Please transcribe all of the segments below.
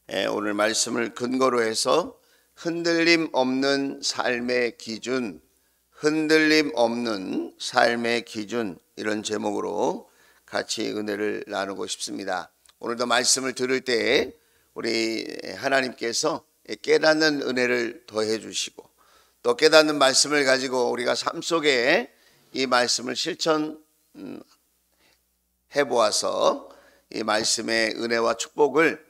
오늘 말씀을 근거로 해서 흔들림 없는 삶의 기준, 흔들림 없는 삶의 기준, 이런 제목으로 같이 은혜를 나누고 싶습니다. 오늘도 말씀을 들을 때 우리 하나님께서 깨닫는 은혜를 더해 주시고, 또 깨닫는 말씀을 가지고 우리가 삶 속에 이 말씀을 실천해 보아서 이 말씀의 은혜와 축복을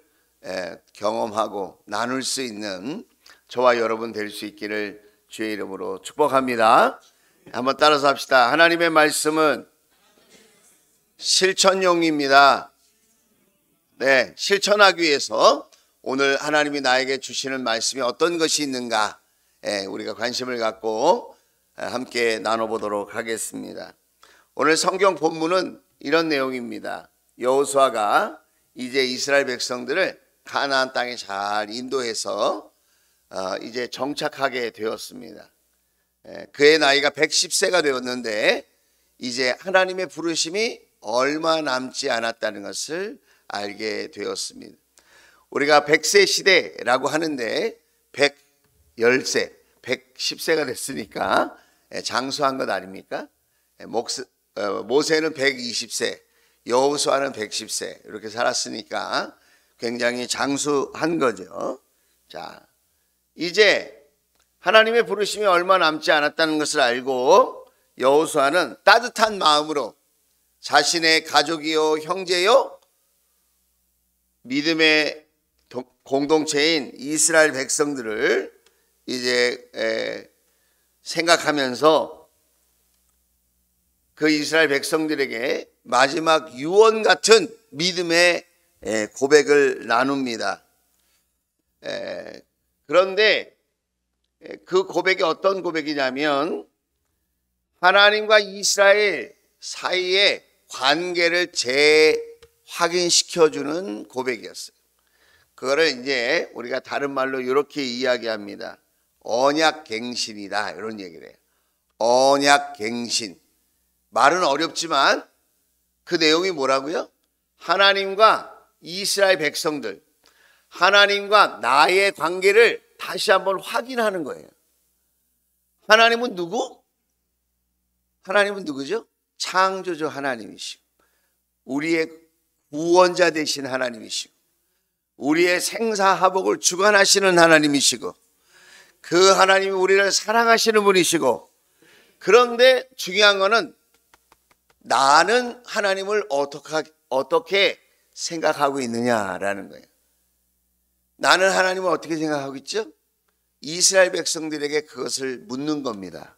경험하고 나눌 수 있는 저와 여러분 될 수 있기를 주의 이름으로 축복합니다. 한번 따라서 합시다. 하나님의 말씀은 실천용입니다. 네, 실천하기 위해서 오늘 하나님이 나에게 주시는 말씀이 어떤 것이 있는가, 우리가 관심을 갖고 함께 나눠보도록 하겠습니다. 오늘 성경 본문은 이런 내용입니다. 여호수아가 이제 이스라엘 백성들을 가나안 땅에 잘 인도해서 이제 정착하게 되었습니다. 그의 나이가 110세가 되었는데 이제 하나님의 부르심이 얼마 남지 않았다는 것을 알게 되었습니다. 우리가 100세 시대라고 하는데 110세, 110세가 됐으니까 장수한 것 아닙니까? 모세는 120세, 여호수아는 110세 이렇게 살았으니까 굉장히 장수한 거죠. 자, 이제 하나님의 부르심이 얼마 남지 않았다는 것을 알고 여호수아는 따뜻한 마음으로 자신의 가족이요 형제요 믿음의 공동체인 이스라엘 백성들을 이제 생각하면서 그 이스라엘 백성들에게 마지막 유언 같은 믿음의 고백을 나눕니다. 그런데 그 고백이 어떤 고백이냐면 하나님과 이스라엘 사이의 관계를 재확인시켜주는 고백이었어요. 그거를 이제 우리가 다른 말로 이렇게 이야기합니다. 언약갱신이다, 이런 얘기를 해요. 언약갱신. 말은 어렵지만 그 내용이 뭐라고요? 하나님과 이스라엘 백성들, 하나님과 나의 관계를 다시 한번 확인하는 거예요. 하나님은 누구? 하나님은 누구죠? 창조주 하나님이시고, 우리의 구원자 되신 하나님이시고, 우리의 생사화복을 주관하시는 하나님이시고, 그 하나님이 우리를 사랑하시는 분이시고, 그런데 중요한 거는 나는 하나님을 어떻게 생각하고 있느냐라는 거예요. 나는 하나님을 어떻게 생각하고 있죠? 이스라엘 백성들에게 그것을 묻는 겁니다.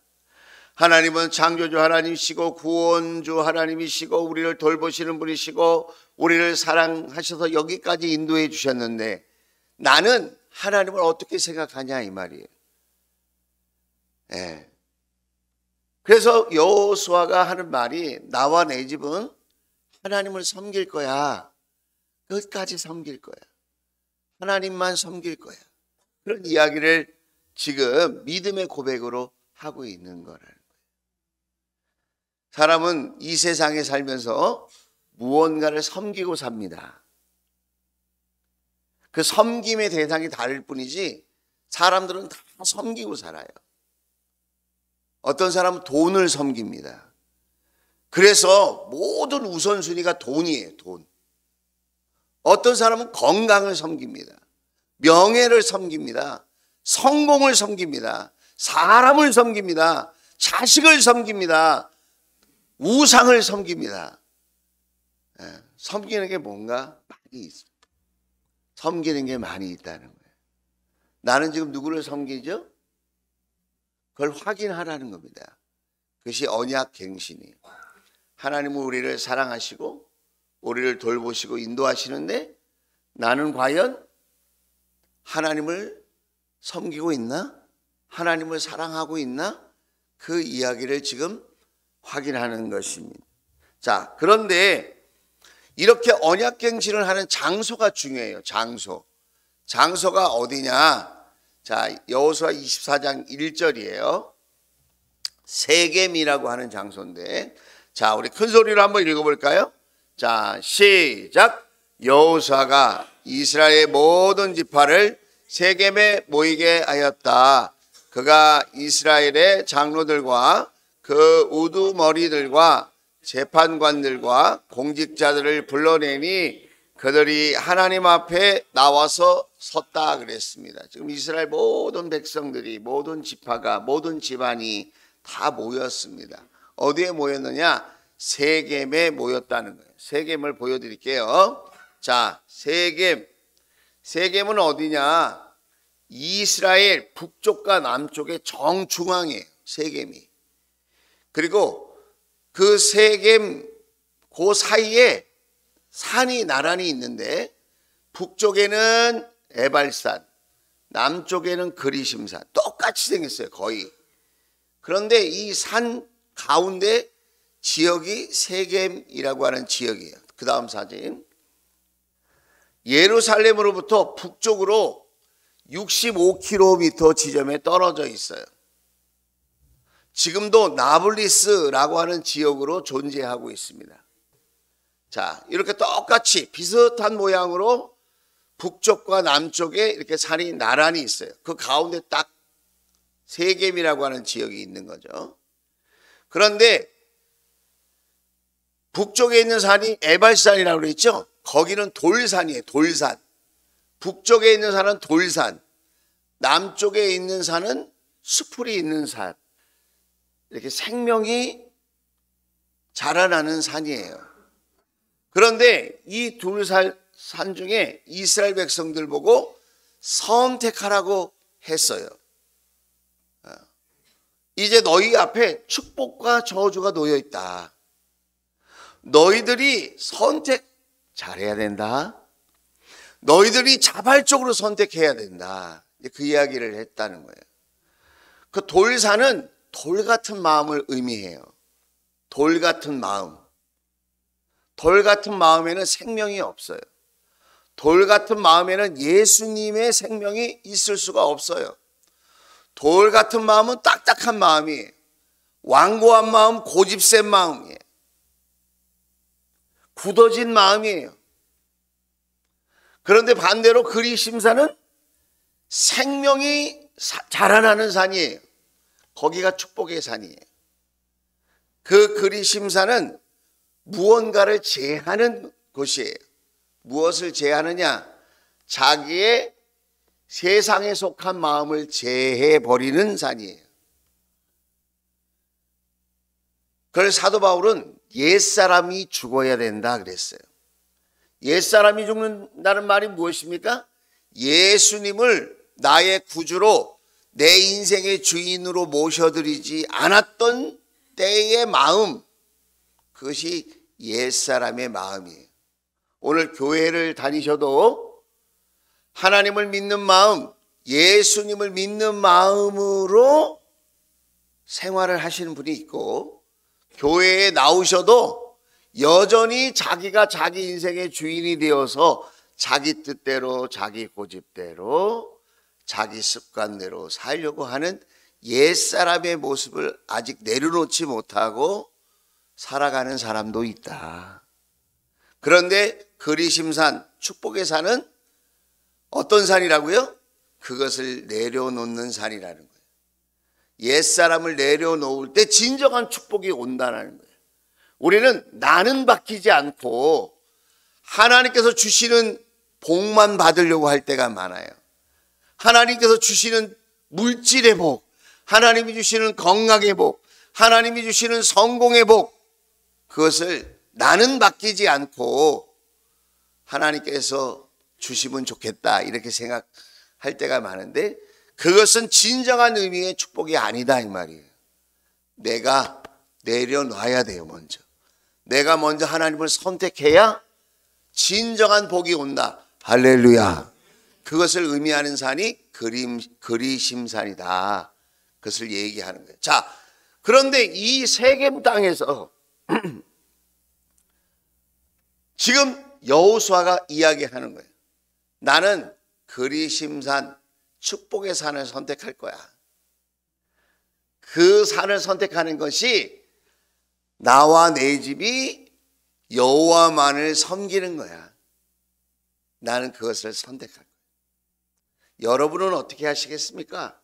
하나님은 창조주 하나님이시고 구원주 하나님이시고 우리를 돌보시는 분이시고 우리를 사랑하셔서 여기까지 인도해 주셨는데 나는 하나님을 어떻게 생각하냐, 이 말이에요. 그래서 여호수아가 하는 말이 나와 내 집은 하나님을 섬길 거야. 끝까지 섬길 거야. 하나님만 섬길 거야. 그런 이야기를 지금 믿음의 고백으로 하고 있는 거라는 거예요. 사람은 이 세상에 살면서 무언가를 섬기고 삽니다. 그 섬김의 대상이 다를 뿐이지 사람들은 다 섬기고 살아요. 어떤 사람은 돈을 섬깁니다. 그래서 모든 우선순위가 돈이에요, 돈. 어떤 사람은 건강을 섬깁니다. 명예를 섬깁니다. 성공을 섬깁니다. 사람을 섬깁니다. 자식을 섬깁니다. 우상을 섬깁니다. 섬기는 게 뭔가 많이 있어요. 섬기는 게 많이 있다는 거예요. 나는 지금 누구를 섬기죠? 그걸 확인하라는 겁니다. 그것이 언약갱신이에요. 하나님은 우리를 사랑하시고 우리를 돌보시고 인도하시는데 나는 과연 하나님을 섬기고 있나? 하나님을 사랑하고 있나? 그 이야기를 지금 확인하는 것입니다. 자, 그런데 이렇게 언약갱신을 하는 장소가 중요해요. 장소가 어디냐? 자, 여호수아 24장 1절이에요. 세겜이라고 하는 장소인데, 자, 우리 큰 소리로 한번 읽어볼까요? 자, 시작. 여호수아가 이스라엘의 모든 지파를 세겜에 모이게 하였다. 그가 이스라엘의 장로들과 그 우두머리들과 재판관들과 공직자들을 불러내니 그들이 하나님 앞에 나와서 섰다 그랬습니다. 지금 이스라엘 모든 백성들이, 모든 지파가, 모든 집안이 다 모였습니다. 어디에 모였느냐? 세겜에 모였다는 거예요. 세겜을 보여드릴게요. 자, 세겜은 어디냐? 이스라엘 북쪽과 남쪽의 정중앙이에요. 세겜이. 그리고 그 세겜 그 사이에 산이 나란히 있는데 북쪽에는 에발산, 남쪽에는 그리심산. 똑같이 생겼어요, 거의. 그런데 이 산 가운데 지역이 세겜이라고 하는 지역이에요. 그 다음 사진. 예루살렘으로부터 북쪽으로 65km 지점에 떨어져 있어요. 지금도 나블리스라고 하는 지역으로 존재하고 있습니다. 자, 이렇게 똑같이 비슷한 모양으로 북쪽과 남쪽에 이렇게 산이 나란히 있어요. 그 가운데 딱 세겜이라고 하는 지역이 있는 거죠. 그런데 북쪽에 있는 산이 에발산이라고 그랬죠. 거기는 돌산이에요. 돌산. 북쪽에 있는 산은 돌산, 남쪽에 있는 산은 수풀이 있는 산. 이렇게 생명이 자라나는 산이에요. 그런데 이 둘 산 중에 이스라엘 백성들 보고 선택하라고 했어요. 이제 너희 앞에 축복과 저주가 놓여 있다. 너희들이 선택 잘해야 된다. 너희들이 자발적으로 선택해야 된다. 그 이야기를 했다는 거예요. 그 돌산은 돌 같은 마음을 의미해요. 돌 같은 마음. 돌 같은 마음에는 생명이 없어요. 돌 같은 마음에는 예수님의 생명이 있을 수가 없어요. 돌 같은 마음은 딱딱한 마음이에요. 완고한 마음, 고집센 마음이에요. 굳어진 마음이에요. 그런데 반대로 그리심산은 생명이 자라나는 산이에요. 거기가 축복의 산이에요. 그 그리심산은 무언가를 제하는 곳이에요. 무엇을 제하느냐? 자기의 세상에 속한 마음을 제해버리는 산이에요. 그래서 사도 바울은 옛사람이 죽어야 된다 그랬어요. 옛사람이 죽는다는 말이 무엇입니까? 예수님을 나의 구주로 내 인생의 주인으로 모셔드리지 않았던 때의 마음, 그것이 옛사람의 마음이에요. 오늘 교회를 다니셔도 하나님을 믿는 마음, 예수님을 믿는 마음으로 생활을 하시는 분이 있고, 교회에 나오셔도 여전히 자기가 자기 인생의 주인이 되어서 자기 뜻대로, 자기 고집대로, 자기 습관대로 살려고 하는 옛사람의 모습을 아직 내려놓지 못하고 살아가는 사람도 있다. 그런데 그리심산, 축복의 산은 어떤 산이라고요? 그것을 내려놓는 산이라는 거예요. 옛사람을 내려놓을 때 진정한 축복이 온다는 거예요. 우리는 나는 바뀌지 않고 하나님께서 주시는 복만 받으려고 할 때가 많아요. 하나님께서 주시는 물질의 복, 하나님이 주시는 건강의 복, 하나님이 주시는 성공의 복, 그것을 나는 바뀌지 않고 하나님께서 주시면 좋겠다 이렇게 생각할 때가 많은데, 그것은 진정한 의미의 축복이 아니다 이 말이에요. 내가 내려놔야 돼요. 먼저 내가 먼저 하나님을 선택해야 진정한 복이 온다. 할렐루야. 그것을 의미하는 산이 그리심산이다. 그것을 얘기하는 거예요. 자, 그런데 이 세겜 땅에서 지금 여호수아가 이야기하는 거예요. 나는 그리심산, 축복의 산을 선택할 거야. 그 산을 선택하는 것이 나와 내 집이 여호와만을 섬기는 거야. 나는 그것을 선택할 거예요. 여러분은 어떻게 하시겠습니까?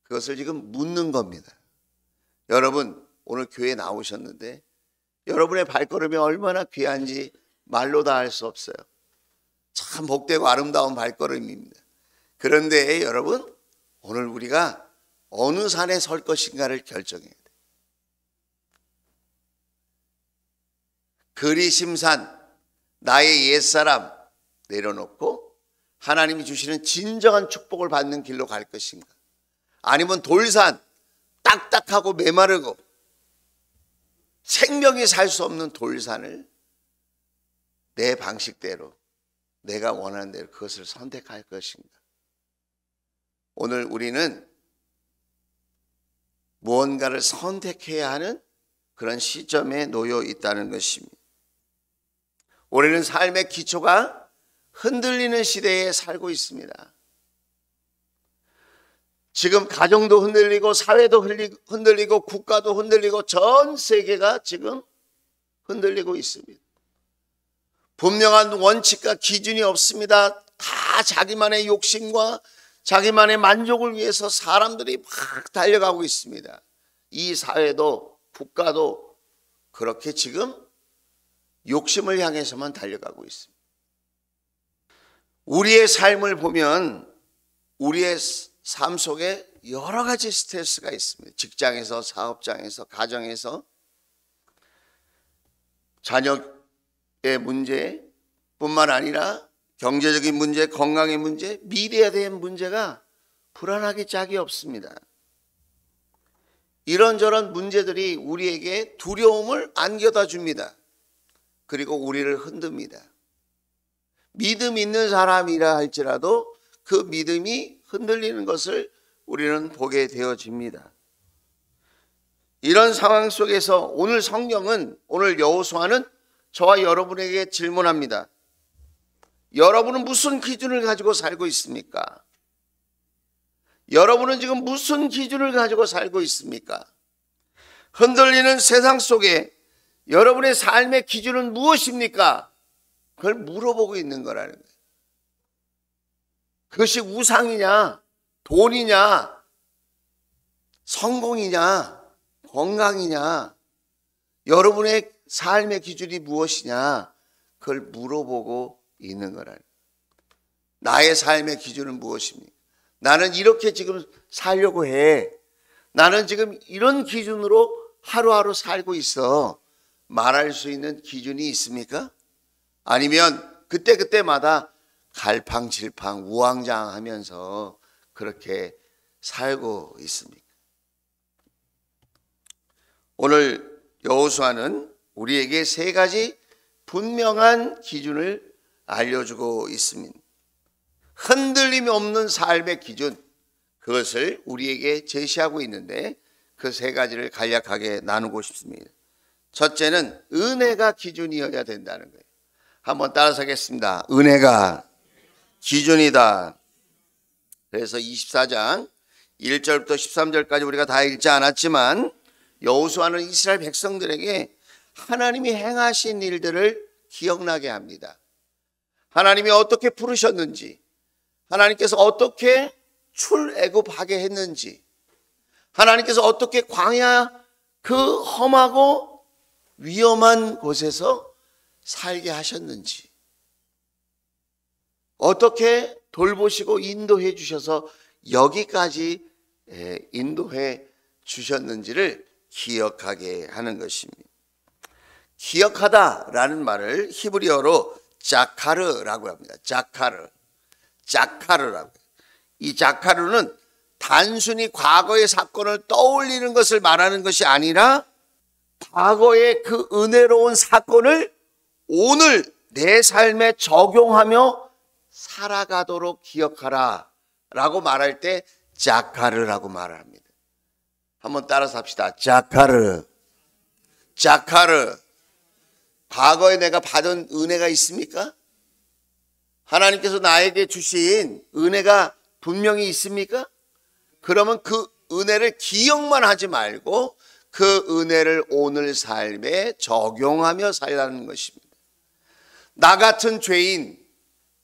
그것을 지금 묻는 겁니다. 여러분, 오늘 교회에 나오셨는데 여러분의 발걸음이 얼마나 귀한지 말로 다 할 수 없어요. 참 복되고 아름다운 발걸음입니다. 그런데 여러분, 오늘 우리가 어느 산에 설 것인가를 결정해야 돼요. 그리심산, 나의 옛사람 내려놓고 하나님이 주시는 진정한 축복을 받는 길로 갈 것인가? 아니면 돌산, 딱딱하고 메마르고 생명이 살 수 없는 돌산을 내 방식대로, 내가 원하는 대로 그것을 선택할 것인가? 오늘 우리는 무언가를 선택해야 하는 그런 시점에 놓여 있다는 것입니다. 우리는 삶의 기초가 흔들리는 시대에 살고 있습니다. 지금 가정도 흔들리고 사회도 흔들리고 국가도 흔들리고 전 세계가 지금 흔들리고 있습니다. 분명한 원칙과 기준이 없습니다. 다 자기만의 욕심과 자기만의 만족을 위해서 사람들이 막 달려가고 있습니다. 이 사회도 국가도 그렇게 지금 욕심을 향해서만 달려가고 있습니다. 우리의 삶을 보면 우리의 삶 속에 여러 가지 스트레스가 있습니다. 직장에서, 사업장에서, 가정에서, 자녀의 문제뿐만 아니라 경제적인 문제, 건강의 문제, 미래에 대한 문제가 불안하기 짝이 없습니다. 이런저런 문제들이 우리에게 두려움을 안겨다 줍니다. 그리고 우리를 흔듭니다. 믿음 있는 사람이라 할지라도 그 믿음이 흔들리는 것을 우리는 보게 되어집니다. 이런 상황 속에서 오늘 성경은, 오늘 여호수아는 저와 여러분에게 질문합니다. 여러분은 무슨 기준을 가지고 살고 있습니까? 여러분은 지금 무슨 기준을 가지고 살고 있습니까? 흔들리는 세상 속에 여러분의 삶의 기준은 무엇입니까? 그걸 물어보고 있는 거라는 거예요. 그것이 우상이냐, 돈이냐, 성공이냐, 건강이냐, 여러분의 삶의 기준이 무엇이냐, 그걸 물어보고 있는 거라는 거예요. 나의 삶의 기준은 무엇입니까? 나는 이렇게 지금 살려고 해. 나는 지금 이런 기준으로 하루하루 살고 있어. 말할 수 있는 기준이 있습니까? 아니면 그때그때마다 갈팡질팡 우왕좌왕하면서 그렇게 살고 있습니까? 오늘 여호수아는 우리에게 세 가지 분명한 기준을 알려주고 있습니다. 흔들림이 없는 삶의 기준, 그것을 우리에게 제시하고 있는데 그 세 가지를 간략하게 나누고 싶습니다. 첫째는 은혜가 기준이어야 된다는 거예요. 한번 따라서 하겠습니다. 은혜가 기준이다. 그래서 24장 1절부터 13절까지 우리가 다 읽지 않았지만 여호수아는 이스라엘 백성들에게 하나님이 행하신 일들을 기억나게 합니다. 하나님이 어떻게 부르셨는지, 하나님께서 어떻게 출애굽하게 했는지, 하나님께서 어떻게 광야 그 험하고 위험한 곳에서 살게 하셨는지, 어떻게 돌보시고 인도해 주셔서 여기까지 인도해 주셨는지를 기억하게 하는 것입니다. 기억하다라는 말을 히브리어로 자카르라고 합니다. 자카르라고. 이 자카르는 단순히 과거의 사건을 떠올리는 것을 말하는 것이 아니라 과거의 그 은혜로운 사건을 오늘 내 삶에 적용하며 살아가도록 기억하라 라고 말할 때 자카르라고 말합니다. 한번 따라서 합시다. 자카르. 과거에 내가 받은 은혜가 있습니까? 하나님께서 나에게 주신 은혜가 분명히 있습니까? 그러면 그 은혜를 기억만 하지 말고 그 은혜를 오늘 삶에 적용하며 살라는 것입니다. 나 같은 죄인,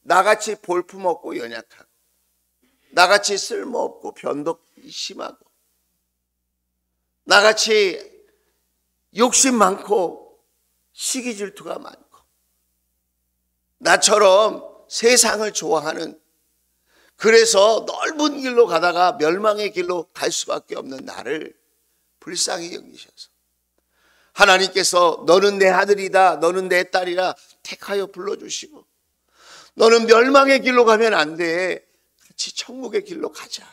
나같이 볼품없고 연약하고 나같이 쓸모없고 변덕이 심하고 나같이 욕심 많고 시기 질투가 많고 나처럼 세상을 좋아하는, 그래서 넓은 길로 가다가 멸망의 길로 갈 수밖에 없는 나를 불쌍히 여기셔서 하나님께서 너는 내 아들이다, 너는 내 딸이라 택하여 불러주시고 너는 멸망의 길로 가면 안 돼, 같이 천국의 길로 가자,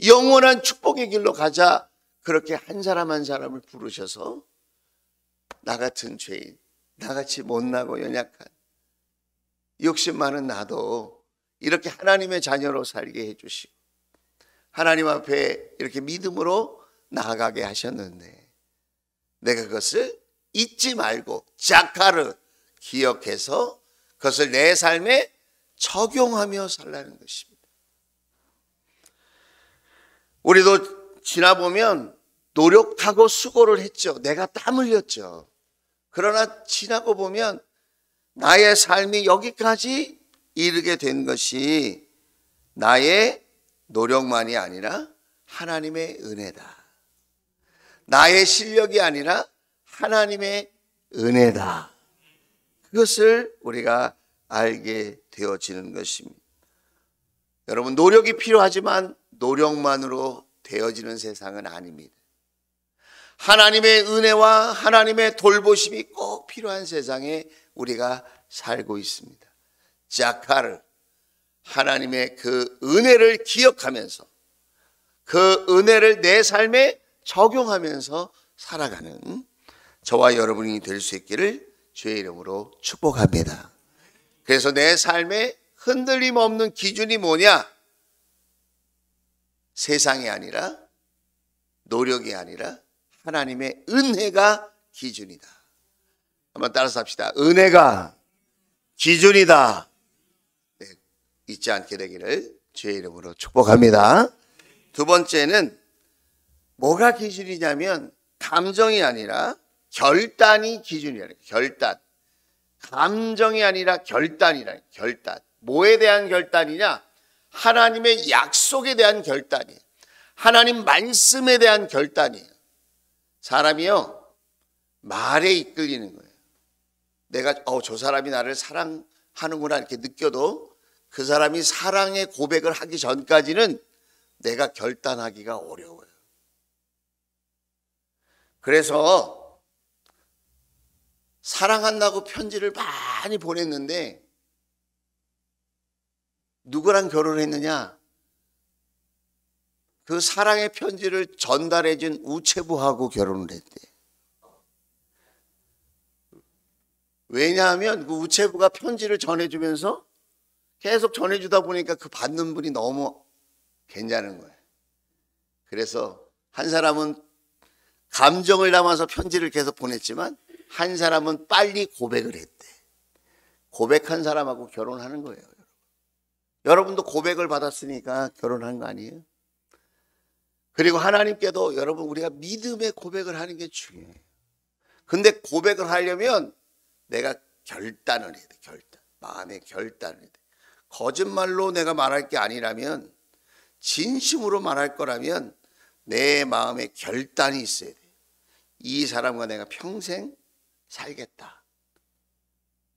영원한 축복의 길로 가자, 그렇게 한 사람 한 사람을 부르셔서 나 같은 죄인, 나같이 못나고 연약한 욕심 많은 나도 이렇게 하나님의 자녀로 살게 해주시고 하나님 앞에 이렇게 믿음으로 나아가게 하셨는데 내가 그것을 잊지 말고 자카르 기억해서 그것을 내 삶에 적용하며 살라는 것입니다. 우리도 지나보면 노력하고 수고를 했죠. 내가 땀 흘렸죠. 그러나 지나고 보면 나의 삶이 여기까지 이르게 된 것이 나의 노력만이 아니라 하나님의 은혜다. 나의 실력이 아니라 하나님의 은혜다. 그것을 우리가 알게 되어지는 것입니다. 여러분, 노력이 필요하지만 노력만으로 되어지는 세상은 아닙니다. 하나님의 은혜와 하나님의 돌보심이 꼭 필요한 세상에 우리가 살고 있습니다. 자카르, 하나님의 그 은혜를 기억하면서 그 은혜를 내 삶에 적용하면서 살아가는 저와 여러분이 될 수 있기를 주의 이름으로 축복합니다. 그래서 내 삶에 흔들림 없는 기준이 뭐냐? 세상이 아니라 노력이 아니라 하나님의 은혜가 기준이다. 한번 따라서 합시다. 은혜가 기준이다. 네, 잊지 않게 되기를 주의 이름으로 축복합니다. 두 번째는 뭐가 기준이냐면 감정이 아니라 결단이 기준이라는 거예요. 결단. 감정이 아니라 결단이라는 거예요. 결단. 뭐에 대한 결단이냐? 하나님의 약속에 대한 결단이에요. 하나님 말씀에 대한 결단이에요. 사람이요, 말에 이끌리는 거예요. 내가 저 사람이 나를 사랑하는구나 이렇게 느껴도 그 사람이 사랑의 고백을 하기 전까지는 내가 결단하기가 어려워요. 그래서 사랑한다고 편지를 많이 보냈는데 누구랑 결혼했느냐? 그 사랑의 편지를 전달해준 우체부하고 결혼을 했대. 왜냐하면 그 우체부가 편지를 전해주면서 계속 전해주다 보니까 그 받는 분이 너무 괜찮은 거예요. 그래서 한 사람은 감정을 담아서 편지를 계속 보냈지만 한 사람은 빨리 고백을 했대. 고백한 사람하고 결혼하는 거예요. 여러분도 고백을 받았으니까 결혼한 거 아니에요? 그리고 하나님께도 여러분 우리가 믿음의 고백을 하는 게 중요해요. 근데 고백을 하려면 내가 결단을 해야 돼. 결단. 마음의 결단을 해야 돼. 거짓말로 내가 말할 게 아니라면, 진심으로 말할 거라면 내 마음에 결단이 있어야 돼. 이 사람과 내가 평생 살겠다.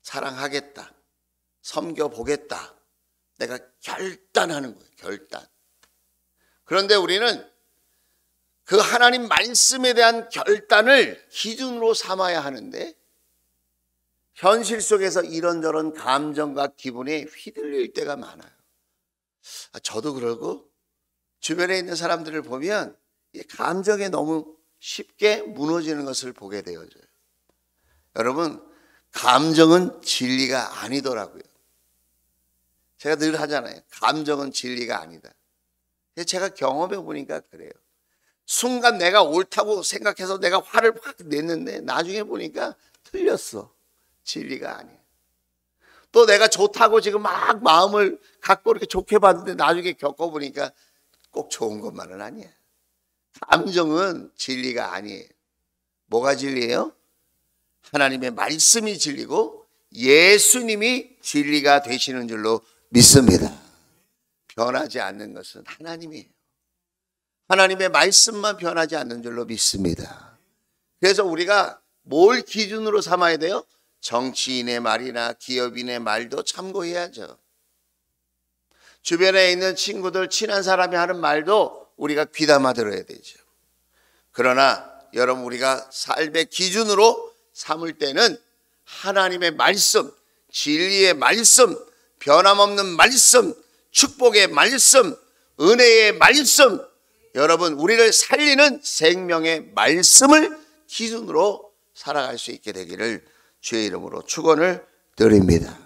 사랑하겠다. 섬겨보겠다. 내가 결단하는 거예요. 결단. 그런데 우리는 그 하나님 말씀에 대한 결단을 기준으로 삼아야 하는데 현실 속에서 이런저런 감정과 기분에 휘둘릴 때가 많아요. 저도 그러고 주변에 있는 사람들을 보면 감정에 너무 쉽게 무너지는 것을 보게 되어져요. 여러분, 감정은 진리가 아니더라고요. 제가 늘 하잖아요. 감정은 진리가 아니다. 제가 경험해 보니까 그래요. 순간 내가 옳다고 생각해서 내가 화를 확 냈는데 나중에 보니까 틀렸어. 진리가 아니에요. 또 내가 좋다고 지금 막 마음을 갖고 이렇게 좋게 봤는데 나중에 겪어보니까 꼭 좋은 것만은 아니에요. 감정은 진리가 아니에요. 뭐가 진리예요? 하나님의 말씀이 진리고 예수님이 진리가 되시는 줄로 믿습니다. 변하지 않는 것은 하나님이에요. 하나님의 말씀만 변하지 않는 줄로 믿습니다. 그래서 우리가 뭘 기준으로 삼아야 돼요? 정치인의 말이나 기업인의 말도 참고해야죠. 주변에 있는 친구들, 친한 사람이 하는 말도 우리가 귀담아 들어야 되죠. 그러나 여러분, 우리가 삶의 기준으로 삼을 때는 하나님의 말씀, 진리의 말씀, 변함없는 말씀, 축복의 말씀, 은혜의 말씀, 여러분, 우리를 살리는 생명의 말씀을 기준으로 살아갈 수 있게 되기를 주의 이름으로 축원을 드립니다.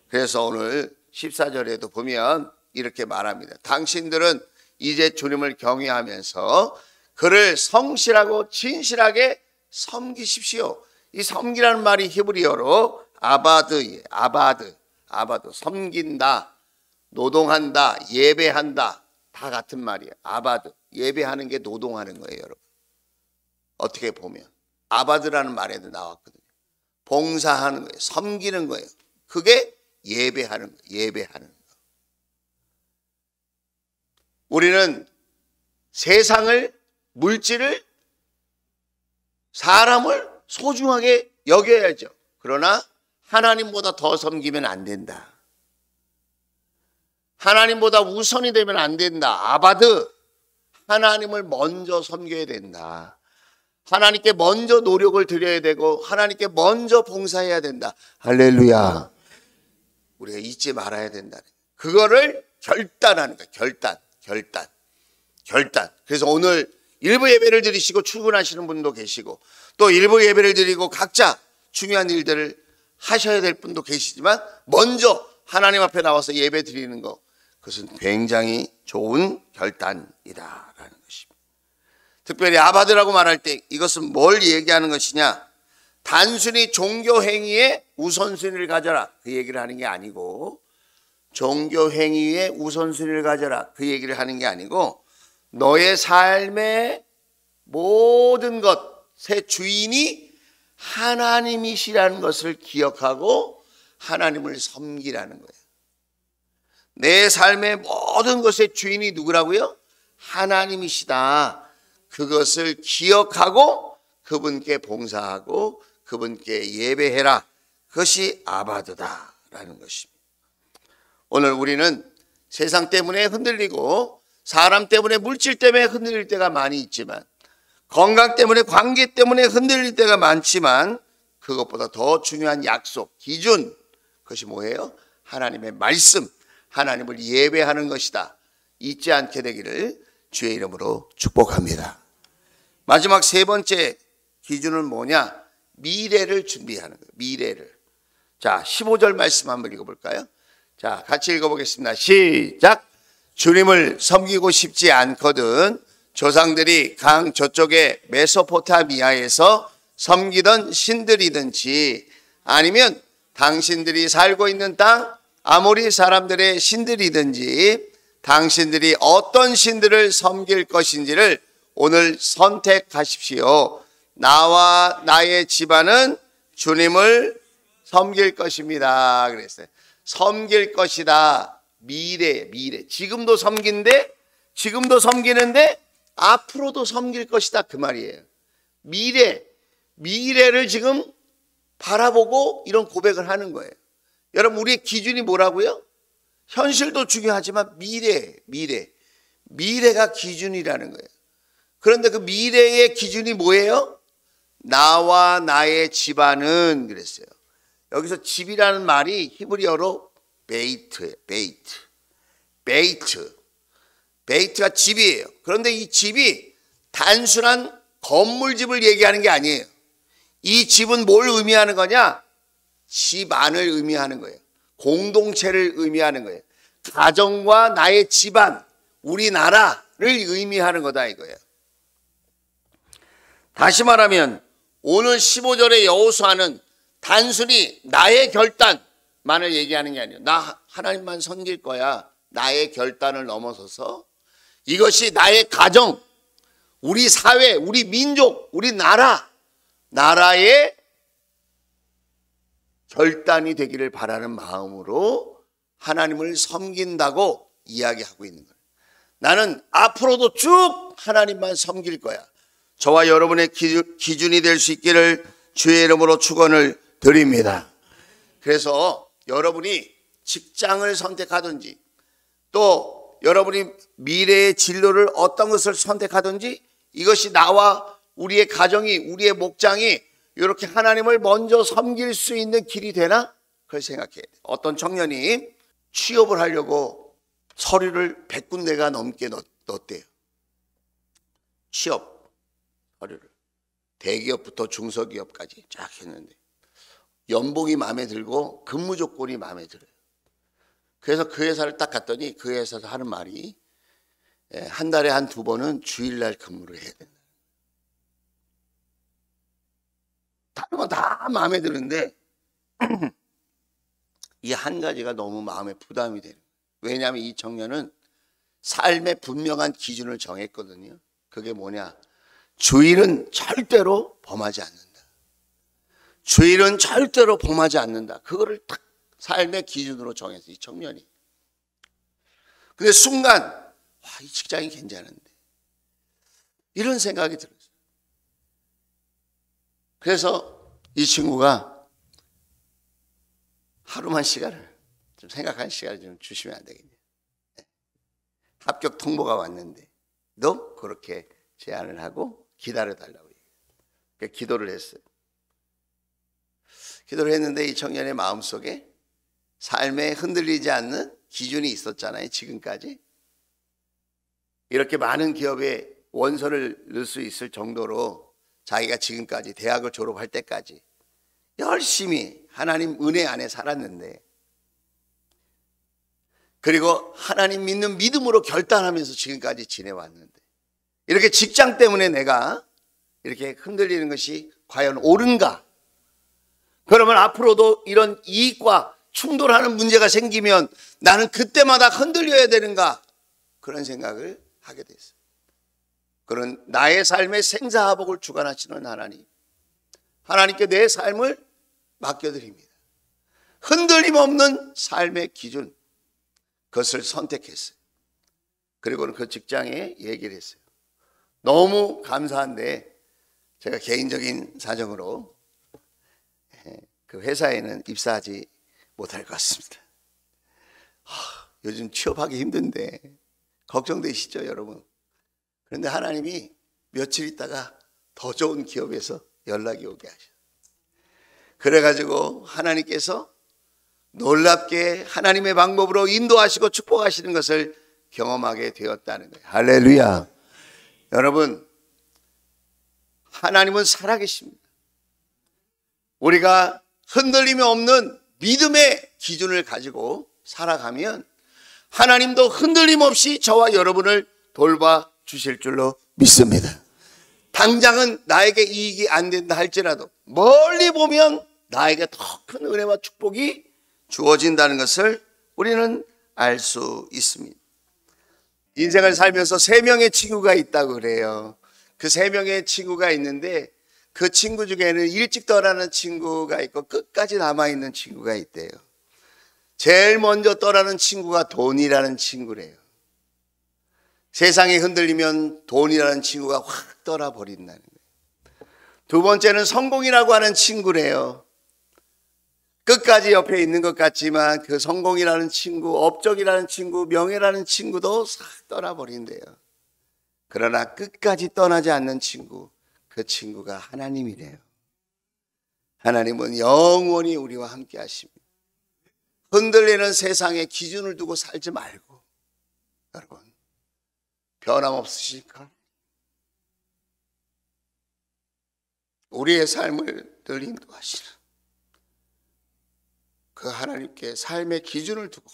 그래서 오늘 14절에도 보면 이렇게 말합니다. 당신들은 이제 주님을 경외하면서 그를 성실하고 진실하게 섬기십시오. 이 섬기라는 말이 히브리어로 아바드예요. 아바드, 섬긴다, 노동한다, 예배한다, 다 같은 말이에요. 아바드, 예배하는 게 노동하는 거예요, 여러분. 어떻게 보면 아바드라는 말에도 나왔거든요. 봉사하는 거예요. 섬기는 거예요. 그게 예배하는 거예요. 예배하는 거. 우리는 세상을, 물질을, 사람을 소중하게 여겨야죠. 그러나 하나님보다 더 섬기면 안 된다. 하나님보다 우선이 되면 안 된다. 아바드, 하나님을 먼저 섬겨야 된다. 하나님께 먼저 노력을 드려야 되고 하나님께 먼저 봉사해야 된다. 할렐루야. 우리가 잊지 말아야 된다. 그거를 결단하는 거야. 결단. 그래서 오늘 일부 예배를 드리시고 출근하시는 분도 계시고 또 일부 예배를 드리고 각자 중요한 일들을 하셔야 될 분도 계시지만 먼저 하나님 앞에 나와서 예배 드리는 거, 그것은 굉장히 좋은 결단이다라는 것입니다. 특별히 아바드라고 말할 때 이것은 뭘 얘기하는 것이냐? 단순히 종교 행위에 우선순위를 가져라, 그 얘기를 하는 게 아니고, 종교 행위에 우선순위를 가져라, 그 얘기를 하는 게 아니고, 너의 삶의 모든 것의 주인이 하나님이시라는 것을 기억하고 하나님을 섬기라는 거예요. 내 삶의 모든 것의 주인이 누구라고요? 하나님이시다. 그것을 기억하고 그분께 봉사하고 그분께 예배해라. 그것이 아바드다라는 것입니다. 오늘 우리는 세상 때문에 흔들리고 사람 때문에, 물질 때문에 흔들릴 때가 많이 있지만, 건강 때문에, 관계 때문에 흔들릴 때가 많지만, 그것보다 더 중요한 약속, 기준, 그것이 뭐예요? 하나님의 말씀, 하나님을 예배하는 것이다. 잊지 않게 되기를 주의 이름으로 축복합니다. 마지막 세 번째 기준은 뭐냐? 미래를 준비하는 거예요. 미래를. 자, 15절 말씀 한번 읽어볼까요? 자, 같이 읽어보겠습니다. 시작. 주님을 섬기고 싶지 않거든 조상들이 강 저쪽의 메소포타미아에서 섬기던 신들이든지 아니면 당신들이 살고 있는 땅 아모리 사람들의 신들이든지 당신들이 어떤 신들을 섬길 것인지를 오늘 선택하십시오. 나와 나의 집안은 주님을 섬길 것입니다. 그랬어요. 섬길 것이다. 미래. 지금도 섬기는데 앞으로도 섬길 것이다. 그 말이에요. 미래를 지금 바라보고 이런 고백을 하는 거예요. 여러분, 우리의 기준이 뭐라고요? 현실도 중요하지만 미래가 기준이라는 거예요. 그런데 그 미래의 기준이 뭐예요? 나와 나의 집안은 그랬어요. 여기서 집이라는 말이 히브리어로 베이트예요. 베이트가 집이에요. 그런데 이 집이 단순한 건물집을 얘기하는 게 아니에요. 이 집은 뭘 의미하는 거냐? 집안을 의미하는 거예요. 공동체를 의미하는 거예요. 가정과 나의 집안, 우리나라를 의미하는 거다 이거예요. 다시 말하면 오늘 15절의 여호수아는 단순히 나의 결단만을 얘기하는 게 아니에요. 나 하나님만 섬길 거야. 나의 결단을 넘어서서 이것이 나의 가정, 우리 사회, 우리 민족, 우리 나라의 결단이 되기를 바라는 마음으로 하나님을 섬긴다고 이야기하고 있는 거예요. 나는 앞으로도 쭉 하나님만 섬길 거야. 저와 여러분의 기준이 될 수 있기를 주의 이름으로 축원을 드립니다. 그래서 여러분이 직장을 선택하든지 또 여러분이 미래의 진로를 어떤 것을 선택하든지 이것이 나와 우리의 가정이, 우리의 목장이 이렇게 하나님을 먼저 섬길 수 있는 길이 되나? 그걸 생각해야 돼요. 어떤 청년이 취업을 하려고 서류를 100군데가 넘게 넣었대요. 취업 서류를. 대기업부터 중소기업까지 쫙 했는데 연봉이 마음에 들고 근무 조건이 마음에 들어요. 그래서 그 회사를 딱 갔더니 그 회사에서 하는 말이 한 달에 한 2번은 주일날 근무를 해야 된다. 다른 건 다 마음에 드는데 이 한 가지가 너무 마음에 부담이 돼요. 왜냐하면 이 청년은 삶의 분명한 기준을 정했거든요. 그게 뭐냐? 주일은 절대로 범하지 않는다. 주일은 절대로 범하지 않는다. 그거를 딱 삶의 기준으로 정했어요, 이 청년이. 근데 순간 와, 이 직장이 괜찮은데 이런 생각이 들었어요. 그래서 이 친구가 하루만 시간을 좀 생각할 시간을 좀 주시면 안 되겠냐. 합격 통보가 왔는데 너 그렇게 제안을 하고 기다려달라고 얘기해요. 기도를 했어요. 기도를 했는데 이 청년의 마음속에 삶에 흔들리지 않는 기준이 있었잖아요. 지금까지 이렇게 많은 기업에 원서를 넣을 수 있을 정도로 자기가 지금까지 대학을 졸업할 때까지 열심히 하나님 은혜 안에 살았는데, 그리고 하나님 믿는 믿음으로 결단하면서 지금까지 지내왔는데 이렇게 직장 때문에 내가 이렇게 흔들리는 것이 과연 옳은가? 그러면 앞으로도 이런 이익과 충돌하는 문제가 생기면 나는 그때마다 흔들려야 되는가? 그런 생각을 하게 됐어요. 그런 나의 삶의 생사화복을 주관하시는 하나님, 하나님께 내 삶을 맡겨드립니다. 흔들림 없는 삶의 기준, 그것을 선택했어요. 그리고는 그 직장에 얘기를 했어요. 너무 감사한데 제가 개인적인 사정으로 그 회사에는 입사하지 못할 것 같습니다. 요즘 취업하기 힘든데 걱정되시죠, 여러분? 그런데 하나님이 며칠 있다가 더 좋은 기업에서 연락이 오게 하셔요. 그래가지고 하나님께서 놀랍게 하나님의 방법으로 인도하시고 축복하시는 것을 경험하게 되었다는 거예요. 할렐루야. 여러분, 하나님은 살아계십니다. 우리가 흔들림이 없는 믿음의 기준을 가지고 살아가면 하나님도 흔들림 없이 저와 여러분을 돌봐 주실 줄로 믿습니다. 당장은 나에게 이익이 안 된다 할지라도 멀리 보면 나에게 더 큰 은혜와 축복이 주어진다는 것을 우리는 알 수 있습니다. 인생을 살면서 3명의 친구가 있다고 그래요. 그 3명의 친구가 있는데 그 친구 중에는 일찍 떠나는 친구가 있고 끝까지 남아있는 친구가 있대요. 제일 먼저 떠나는 친구가 돈이라는 친구래요. 세상이 흔들리면 돈이라는 친구가 확 떠나버린다는 거예요. 두 번째는 성공이라고 하는 친구래요. 끝까지 옆에 있는 것 같지만 그 성공이라는 친구, 업적이라는 친구, 명예라는 친구도 싹 떠나버린대요. 그러나 끝까지 떠나지 않는 친구, 그 친구가 하나님이래요. 하나님은 영원히 우리와 함께 하십니다. 흔들리는 세상에 기준을 두고 살지 말고, 여러분, 변함없으실까? 우리의 삶을 늘 인도하시는 그 하나님께 삶의 기준을 두고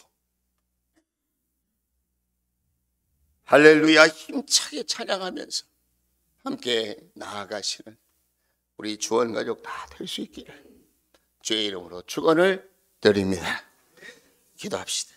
할렐루야 힘차게 찬양하면서 함께 나아가시는 우리 주원가족 다 될 수 있기를 주의 이름으로 축원을 드립니다. 기도합시다.